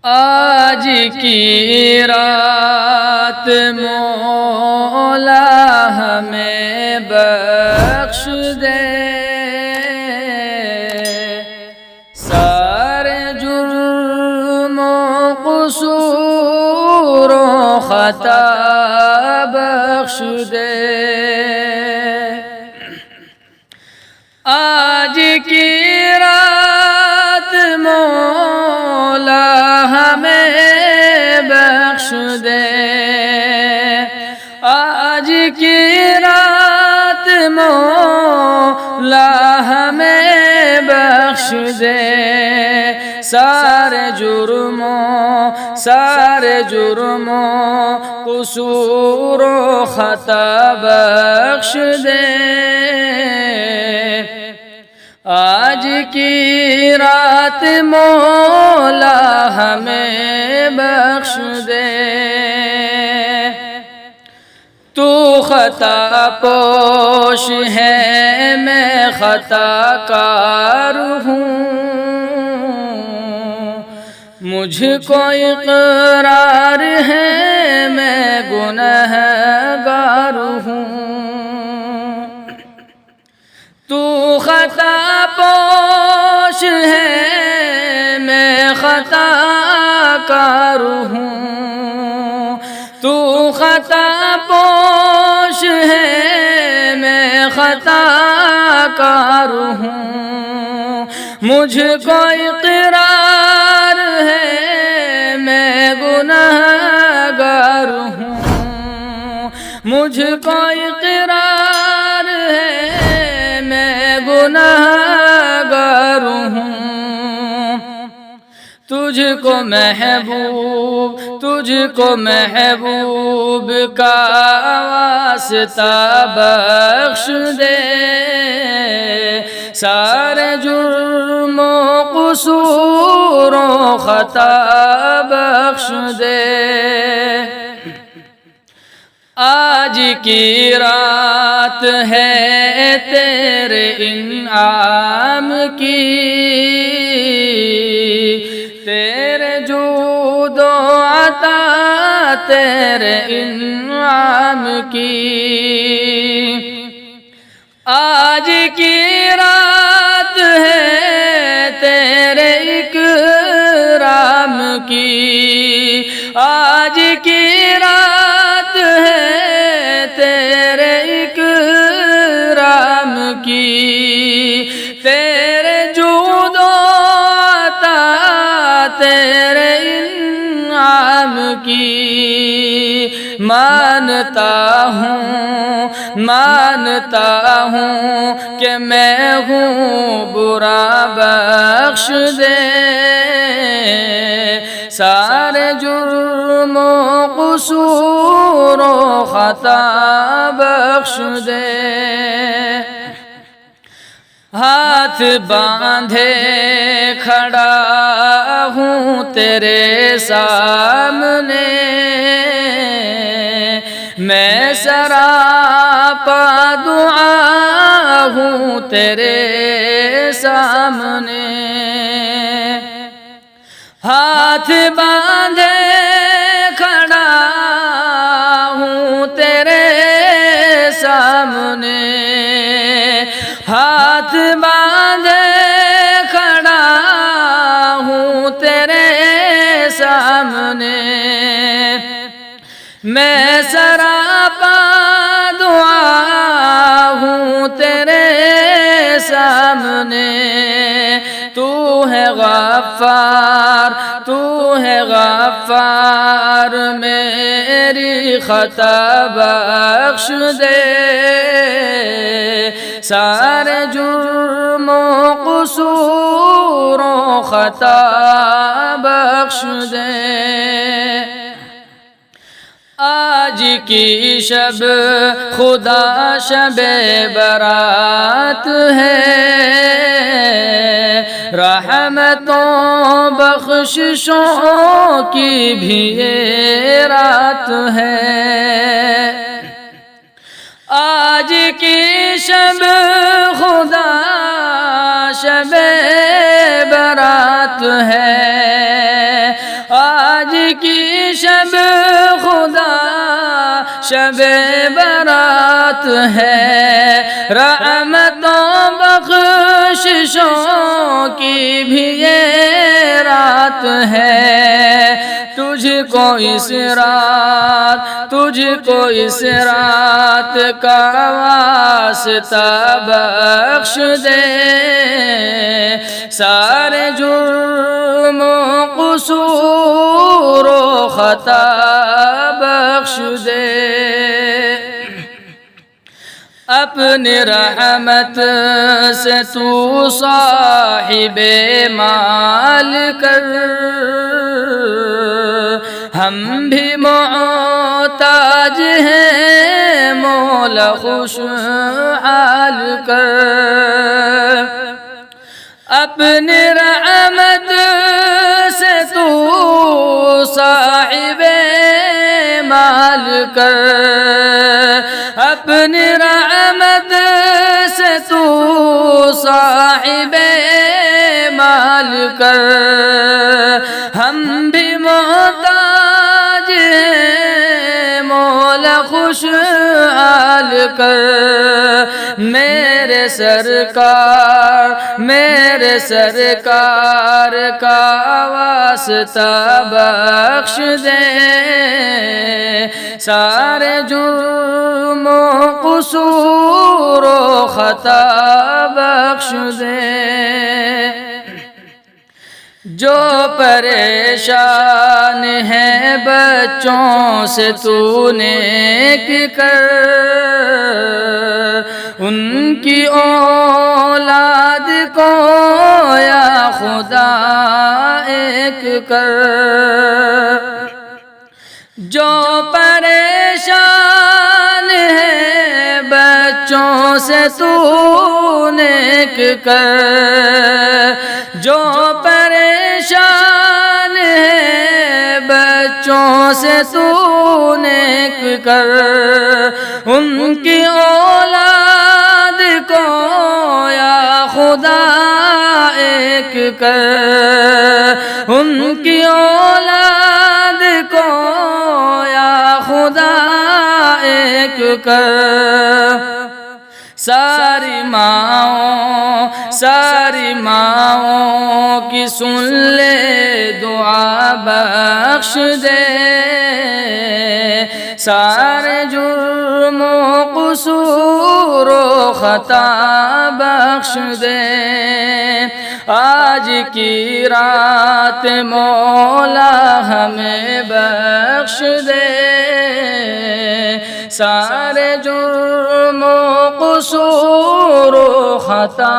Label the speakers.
Speaker 1: آج کی رات مولا ہمیں بخش دے، سارے جرم و قصور و خطا بخش دے۔ آج کی رات مولا ہمیں بخش دے، آج کی رات مولا ہمیں بخش دے، سارے جرموں قصور و خطا بخش دے۔ آج کی رات مولا ہمیں بخش دے، تو خطا پوش ہے میں خطا کار ہوں، مجھ کو اقرار ہے میں گنہگار ہوں، تو خطا پوش ہے میں خطا کار ہوں، تو خطا پوش ہے میں خطا کار ہوں، مجھ کو اقرار ہے میں گنہگار ہوں، مجھ کو اقرار ہے میں گنہگار ہوں، تجھ کو محبوب کا واسطہ بخش دے، سارے جرم و قصور و خطا بخش دے۔ آج کی رات ہے تیرے انعام کی، تیرے جود و عطا تیرے انعام کی، آج کی رات ہے تیرے اکرام کی، آج کی رات ہے تیرے اکرام کی، تیرے جود و عطا تیرے انعام کی، مانتا ہوں کہ میں ہوں برا، بخش دے، سارے جرم و قصور و خطا بخش دے۔ ہاتھ باندھے کھڑا ہوں تیرے سامنے، میں سراپا دعا ہوں تیرے سامنے، ہاتھ باندھے کھڑا ہوں تیرے سامنے، ہاتھ باندھے کھڑا ہوں تیرے سامنے، میں سراپا دعا ہوں تیرے سامنے، تو ہے غفار میری خطا بخش دے، سارے جرم و قصور و خطا بخش دے۔ آج کی شب خدا شب برات ہے، رحمتوں بخششوں کی بھی یہ رات ہے، آج کی شب خدا شب برات ہے، کی شب خدا شب برات ہے، رحمتوں بخششوں کی بھی یہ رات ہے، تجھ کو اس رات کا واسطہ بخش دے، سارے جرم و قصور و خطا بخش دے، اپنی رحمت سے تو صاحب مال کر، ہم بھی محتاج ہیں مولا خوشحال کر، اپنی رحمت سے تو صاحب مال کر، اپنی رحمت سے تو صاحب مال کر، ہم بھی محتاج ہیں مولا خوشحال کر، میرے سرکار کا واسطہ بخش دے، سارے جرم و قصور و خطا بخش دے، جو پریشان ہیں بچوں سے تو نیک کر، ان کی اولاد کو یا خدا ایک کر، جو پریشان ہیں بچوں سے تو نیک کر، جو پریشان ہیں بچوں سے تو نیک کر، ان کی اولاد کو یا خدا ایک کر، ان کی اولاد کو یا خدا ایک کر، ساری ماؤں کی سن لے دعا بخش دے، سارے جرم و قصور و خطا بخش دے، آج کی رات مولا ہمیں بخش دے، سارے جرم و قصور و خطا